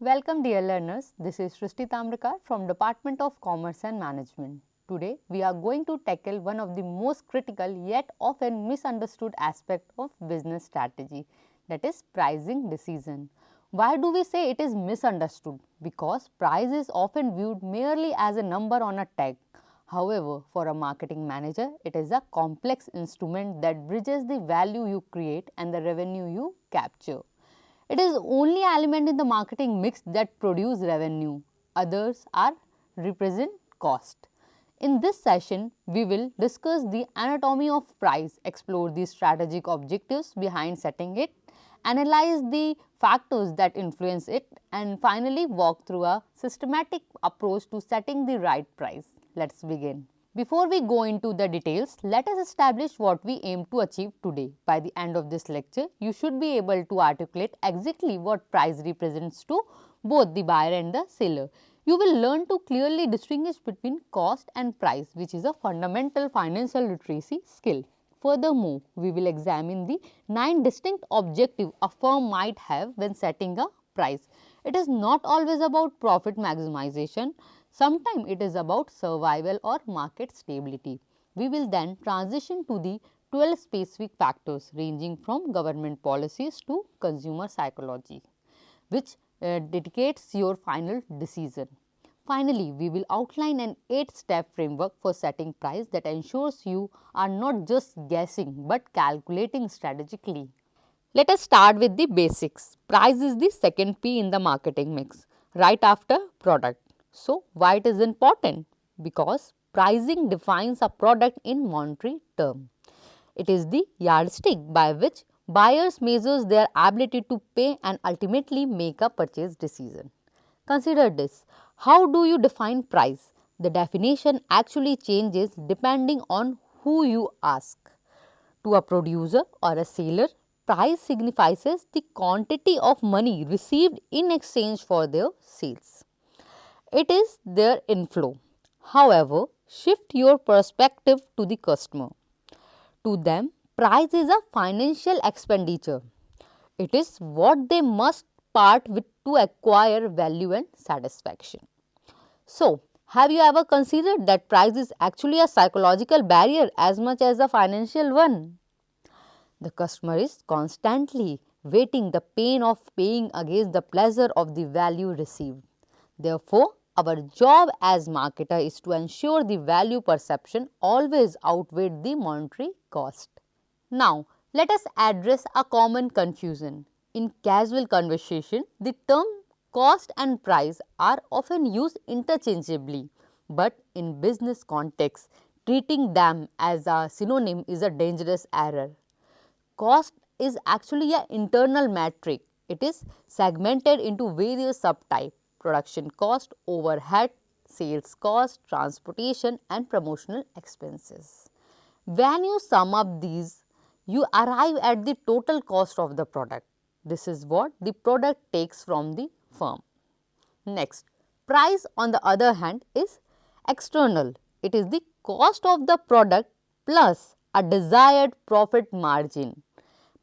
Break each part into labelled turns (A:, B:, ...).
A: Welcome dear learners, this is Srishti Tamrakar from Department of Commerce and Management. Today we are going to tackle one of the most critical yet often misunderstood aspect of business strategy, that is pricing decision. Why do we say it is misunderstood? Because price is often viewed merely as a number on a tag. However, for a marketing manager, it is a complex instrument that bridges the value you create and the revenue you capture. It is only element in the marketing mix that produce revenue. Others are represent cost. In this session, we will discuss the anatomy of price, explore the strategic objectives behind setting it, analyze the factors that influence it, and finally walk through a systematic approach to setting the right price. Let's begin. Before we go into the details, let us establish what we aim to achieve today. By the end of this lecture, you should be able to articulate exactly what price represents to both the buyer and the seller. You will learn to clearly distinguish between cost and price, which is a fundamental financial literacy skill. Furthermore, we will examine the 9 distinct objectives a firm might have when setting a price. It is not always about profit maximization. Sometimes it is about survival or market stability. We will then transition to the 12 specific factors ranging from government policies to consumer psychology, which dedicates your final decision. Finally, we will outline an 8-step framework for setting price that ensures you are not just guessing but calculating strategically. Let us start with the basics. Price is the second P in the marketing mix, right after product. So, why it is important? Because pricing defines a product in monetary term. It is the yardstick by which buyers measures their ability to pay and ultimately make a purchase decision. Consider this. How do you define price? The definition actually changes depending on who you ask. To a producer or a seller, price signifies the quantity of money received in exchange for their sales. It is their inflow. However, shift your perspective to the customer. To them, price is a financial expenditure. It is what they must part with to acquire value and satisfaction. So, have you ever considered that price is actually a psychological barrier as much as a financial one? The customer is constantly weighting the pain of paying against the pleasure of the value received. Therefore, our job as marketer is to ensure the value perception always outweighs the monetary cost. Now, let us address a common confusion. In casual conversation, the term cost and price are often used interchangeably, but in business context, treating them as a synonym is a dangerous error. Cost is actually an internal metric. It is segmented into various subtypes: production cost, overhead, sales cost, transportation and promotional expenses. When you sum up these, you arrive at the total cost of the product. This is what the product takes from the firm. Next, price on the other hand is external. It is the cost of the product plus a desired profit margin.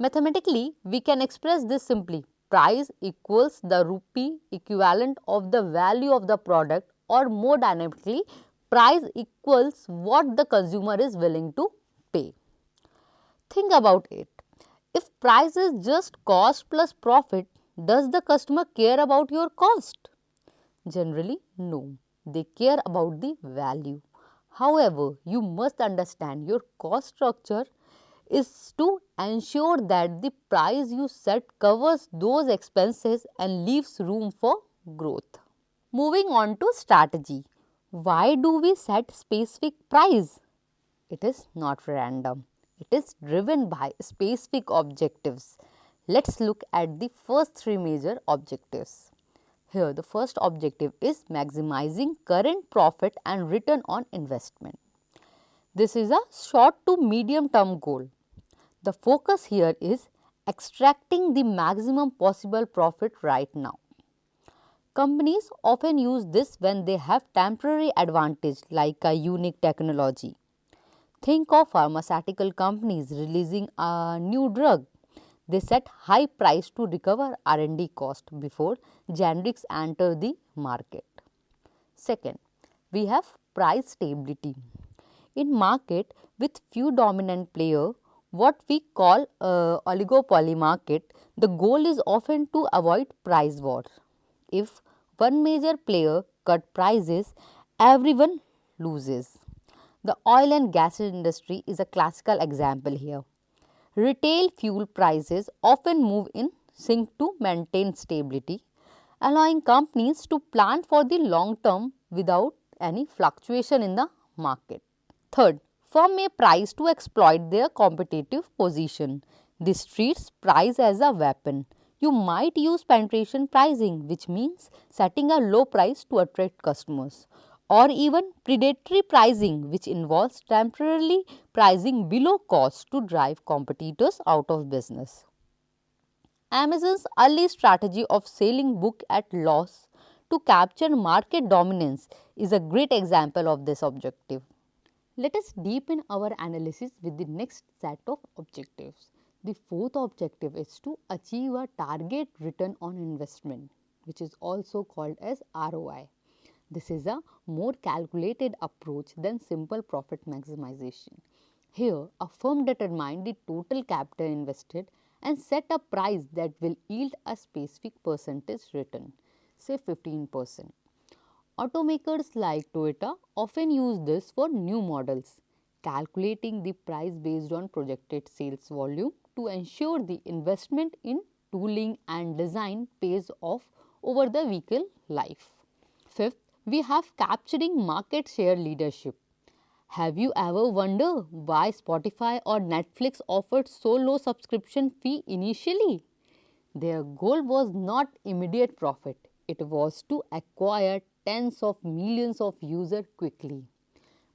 A: Mathematically, we can express this simply: price equals the rupee equivalent of the value of the product, or more dynamically, price equals what the consumer is willing to pay. Think about it. If price is just cost plus profit, does the customer care about your cost? Generally, no. They care about the value. However, you must understand your cost structure is to ensure that the price you set covers those expenses and leaves room for growth. Moving on to strategy. Why do we set specific price? It is not random. It is driven by specific objectives. Let's look at the first 3 major objectives. Here, the first objective is maximizing current profit and return on investment. This is a short to medium term goal. The focus here is extracting the maximum possible profit right now. Companies often use this when they have temporary advantage like a unique technology. Think of pharmaceutical companies releasing a new drug. They set high price to recover R&D cost before generics enter the market. Second, we have price stability. In market with few dominant player, what we call oligopoly market, the goal is often to avoid price wars. If one major player cut prices, everyone loses. The oil and gas industry is a classical example here. Retail fuel prices often move in sync to maintain stability, allowing companies to plan for the long term without any fluctuation in the market. Third, firm may price to exploit their competitive position. This treats price as a weapon. You might use penetration pricing, which means setting a low price to attract customers, or even predatory pricing, which involves temporarily pricing below cost to drive competitors out of business. Amazon's early strategy of selling book at loss to capture market dominance is a great example of this objective. Let us deepen our analysis with the next set of objectives. The fourth objective is to achieve a target return on investment, which is also called as ROI. This is a more calculated approach than simple profit maximization. Here, a firm determines the total capital invested and set a price that will yield a specific percentage return, say 15%. Automakers like Toyota often use this for new models, calculating the price based on projected sales volume to ensure the investment in tooling and design pays off over the vehicle life. Fifth, we have capturing market share leadership. Have you ever wondered why Spotify or Netflix offered so low subscription fee initially? Their goal was not immediate profit, it was to acquire tens of millions of users quickly.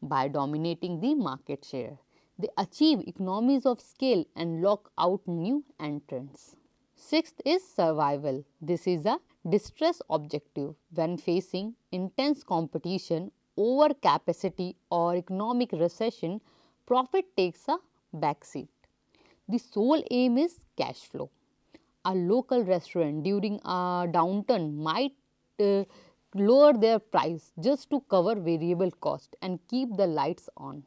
A: By dominating the market share, they achieve economies of scale and lock out new entrants. Sixth is survival. This is a distress objective when facing intense competition, overcapacity or economic recession, profit takes a backseat. The sole aim is cash flow. A local restaurant during a downturn might uh, lower their price just to cover variable cost and keep the lights on.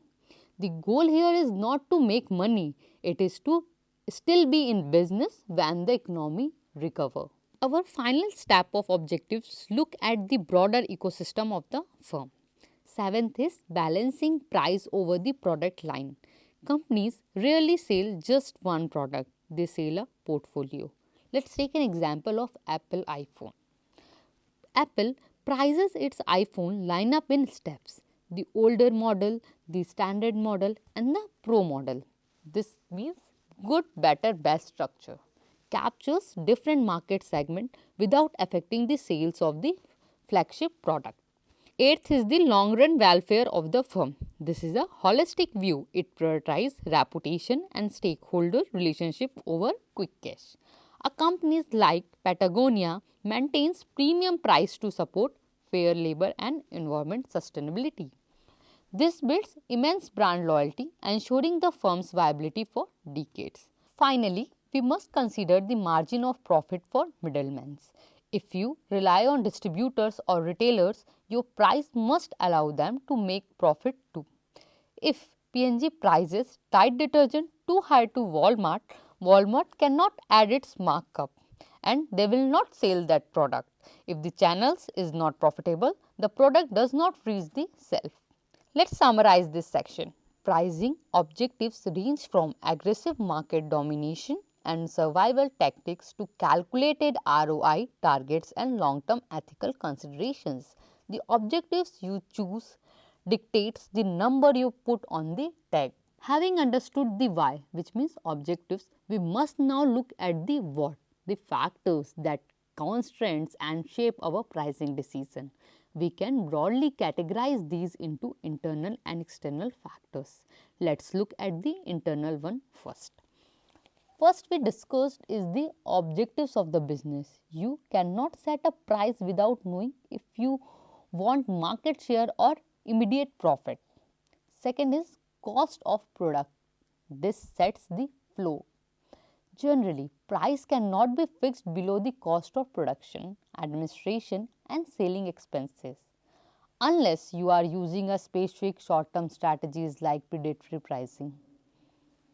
A: The goal here is not to make money, it is to still be in business when the economy recover. Our final step of objectives look at the broader ecosystem of the firm. Seventh is balancing price over the product line. Companies rarely sell just one product, they sell a portfolio. Let's take an example of Apple iPhone. Apple prices its iPhone lineup in steps: the older model, the standard model, and the pro model. This means good, better, best structure. Captures different market segment without affecting the sales of the flagship product. Eighth is the long run welfare of the firm. This is a holistic view. It prioritizes reputation and stakeholder relationship over quick cash. A company like Patagonia maintains premium price to support fair labor and environment sustainability. This builds immense brand loyalty, ensuring the firm's viability for decades. Finally, we must consider the margin of profit for middlemen. If you rely on distributors or retailers, your price must allow them to make profit too. If P&G prices Tide detergent too high to Walmart, Walmart cannot add its markup and they will not sell that product. If the channels is not profitable, the product does not reach the shelf. Let's summarize this section. Pricing objectives range from aggressive market domination and survival tactics to calculated ROI targets and long-term ethical considerations. The objectives you choose dictates the number you put on the tag. Having understood the why, which means objectives, we must now look at the what, the factors that constraints and shape our pricing decision. We can broadly categorize these into internal and external factors. Let's look at the internal one first. First we discussed is the objectives of the business. You cannot set a price without knowing if you want market share or immediate profit. Second is cost of product. This sets the flow. Generally, price cannot be fixed below the cost of production, administration and selling expenses unless you are using a specific short-term strategies like predatory pricing.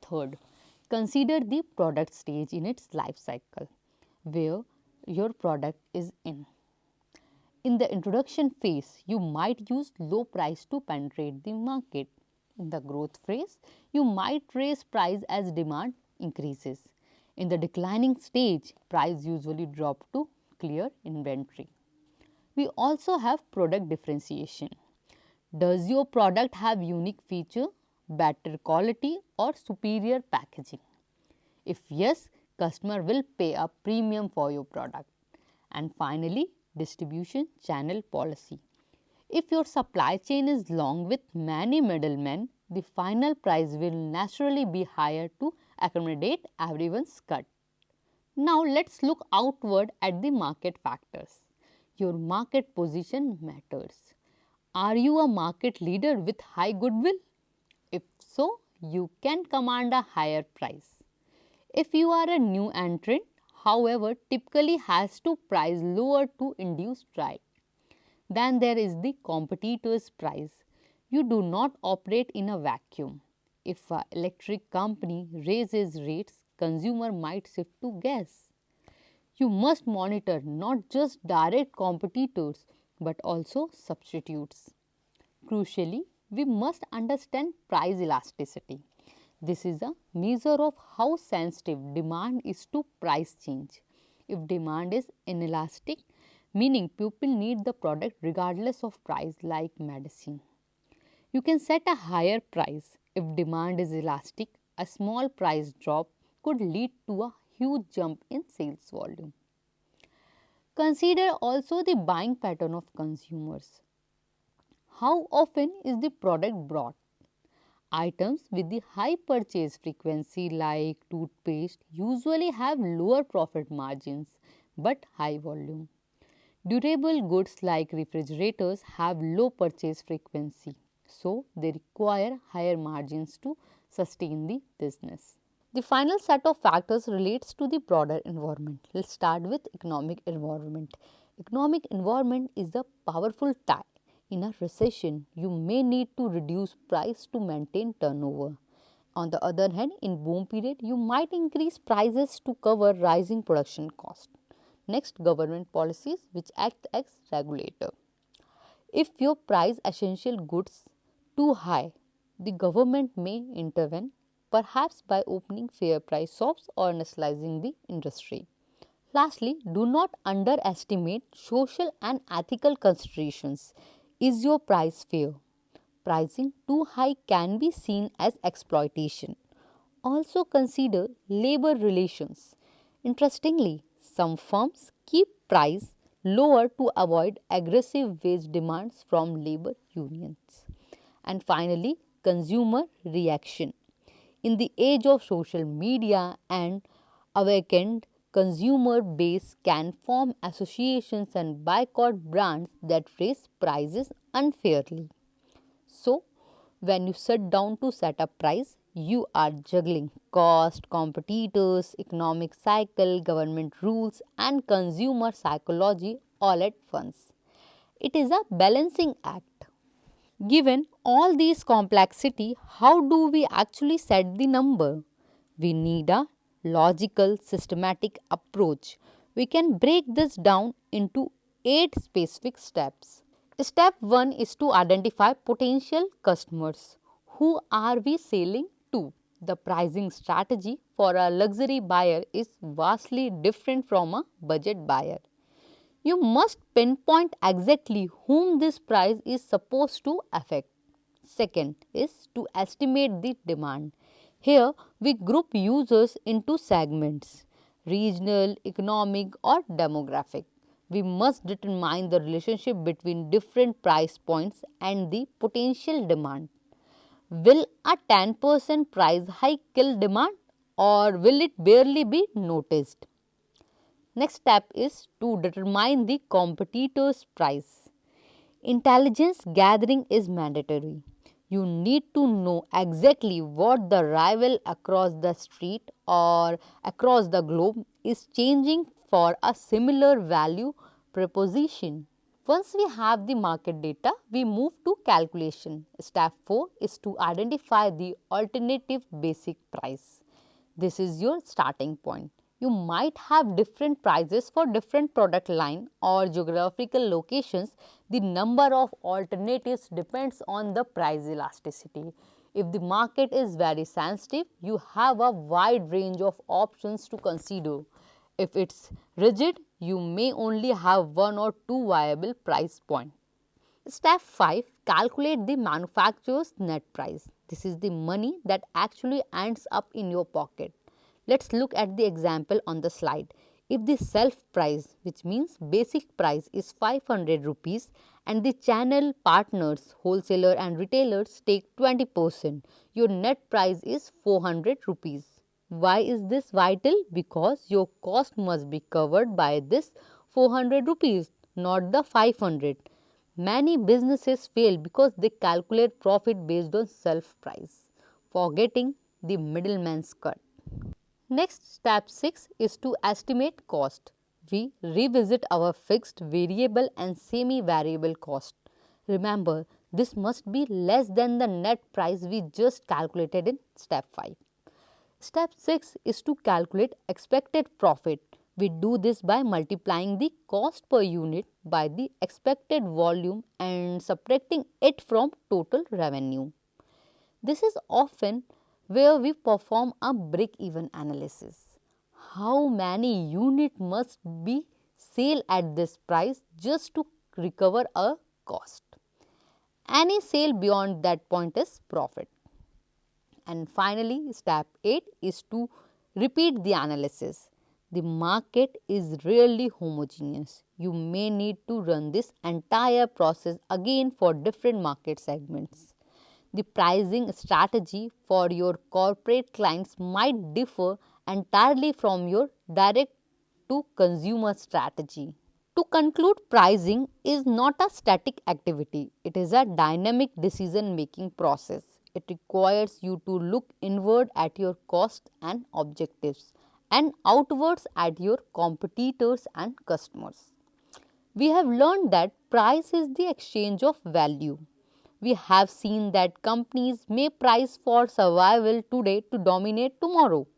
A: Third, consider the product stage in its life cycle where your product is in. In the introduction phase, you might use low price to penetrate the market. In the growth phase, you might raise price as demand increases. In the declining stage, price usually drop to clear inventory. We also have product differentiation. Does your product have unique feature, better quality or superior packaging? If yes, customer will pay a premium for your product. And finally, distribution channel policy. If your supply chain is long with many middlemen, the final price will naturally be higher to accommodate everyone's cut. Now let's look outward at the market factors. Your market position matters. Are you a market leader with high goodwill? If so, you can command a higher price. If you are a new entrant, however, typically has to price lower to induce trial. Then there is the competitor's price. You do not operate in a vacuum. If an electric company raises rates, consumer might shift to gas. You must monitor not just direct competitors but also substitutes. Crucially, we must understand price elasticity. This is a measure of how sensitive demand is to price change. If demand is inelastic, meaning people need the product regardless of price, like medicine, you can set a higher price. If demand is elastic, a small price drop could lead to a huge jump in sales volume. Consider also the buying pattern of consumers. How often is the product bought? Items with the high purchase frequency like toothpaste usually have lower profit margins but high volume. Durable goods like refrigerators have low purchase frequency, so they require higher margins to sustain the business. The final set of factors relates to the broader environment. Let's start with economic environment. Economic environment is a powerful tie. In a recession, you may need to reduce price to maintain turnover. On the other hand, in boom period, you might increase prices to cover rising production cost. Next, government policies which act as regulator. If your price essential goods too high, the government may intervene, perhaps by opening fair price shops or nationalizing the industry. Lastly, do not underestimate social and ethical considerations. Is your price fair? Pricing too high can be seen as exploitation. Also consider labor relations. Interestingly, some firms keep price lower to avoid aggressive wage demands from labor unions. And finally, consumer reaction. In the age of social media and awakened consumer base can form associations and boycott brands that raise prices unfairly. So, when you sit down to set a price, you are juggling cost, competitors, economic cycle, government rules, and consumer psychology all at once. It is a balancing act. Given all these complexity, how do we actually set the number? We need a logical, systematic approach. We can break this down into 8 specific steps. Step 1 is to identify potential customers. Who are we selling to? The pricing strategy for a luxury buyer is vastly different from a budget buyer. You must pinpoint exactly whom this price is supposed to affect. Second is to estimate the demand. Here we group users into segments: regional, economic or demographic. We must determine the relationship between different price points and the potential demand. Will a 10% price hike kill demand, or will it barely be noticed? Next step is to determine the competitor's price. Intelligence gathering is mandatory. You need to know exactly what the rival across the street or across the globe is changing for a similar value proposition. Once we have the market data, we move to calculation. Step 4 is to identify the alternative basic price. This is your starting point. You might have different prices for different product line or geographical locations. The number of alternatives depends on the price elasticity. If the market is very sensitive, you have a wide range of options to consider. If it's rigid, you may only have one or two viable price points. Step 5. Calculate the manufacturer's net price. This is the money that actually ends up in your pocket. Let's look at the example on the slide. If the self price, which means basic price, is 500 rupees and the channel partners, wholesaler and retailers take 20%, your net price is 400 rupees. Why is this vital? Because your cost must be covered by this 400 rupees, not the 500. Many businesses fail because they calculate profit based on self price, forgetting the middleman's cut. Next, step 6 is to estimate cost. We revisit our fixed, variable and semi-variable cost. Remember, this must be less than the net price we just calculated in step 5. Step 6 is to calculate expected profit. We do this by multiplying the cost per unit by the expected volume and subtracting it from total revenue. This is often where we perform a break-even analysis. How many units must be sold at this price just to recover a cost? Any sale beyond that point is profit. And finally, step 8 is to repeat the analysis. The market is rarely homogeneous. You may need to run this entire process again for different market segments. The pricing strategy for your corporate clients might differ entirely from your direct to consumer strategy. To conclude, pricing is not a static activity, it is a dynamic decision making process. It requires you to look inward at your costs and objectives and outwards at your competitors and customers. We have learned that price is the exchange of value. We have seen that companies may price for survival today to dominate tomorrow.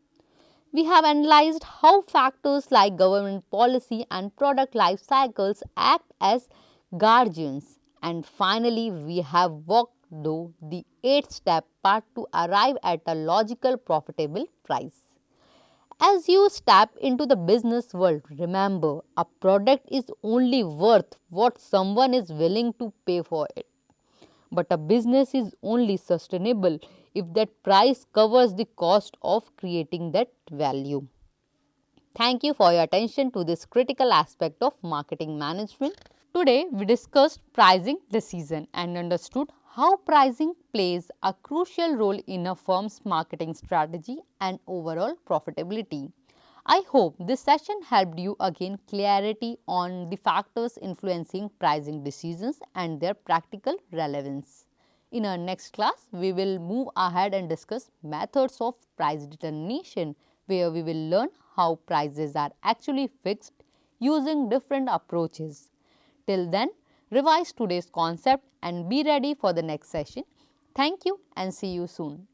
A: We have analyzed how factors like government policy and product life cycles act as guardians. And finally, we have walked through the 8-step path to arrive at a logical, profitable price. As you step into the business world, remember a product is only worth what someone is willing to pay for it. But a business is only sustainable if that price covers the cost of creating that value. Thank you for your attention to this critical aspect of marketing management. Today, we discussed pricing decision and understood how pricing plays a crucial role in a firm's marketing strategy and overall profitability. I hope this session helped you gain clarity on the factors influencing pricing decisions and their practical relevance. In our next class, we will move ahead and discuss methods of price determination, where we will learn how prices are actually fixed using different approaches. Till then, revise today's concept and be ready for the next session. Thank you and see you soon.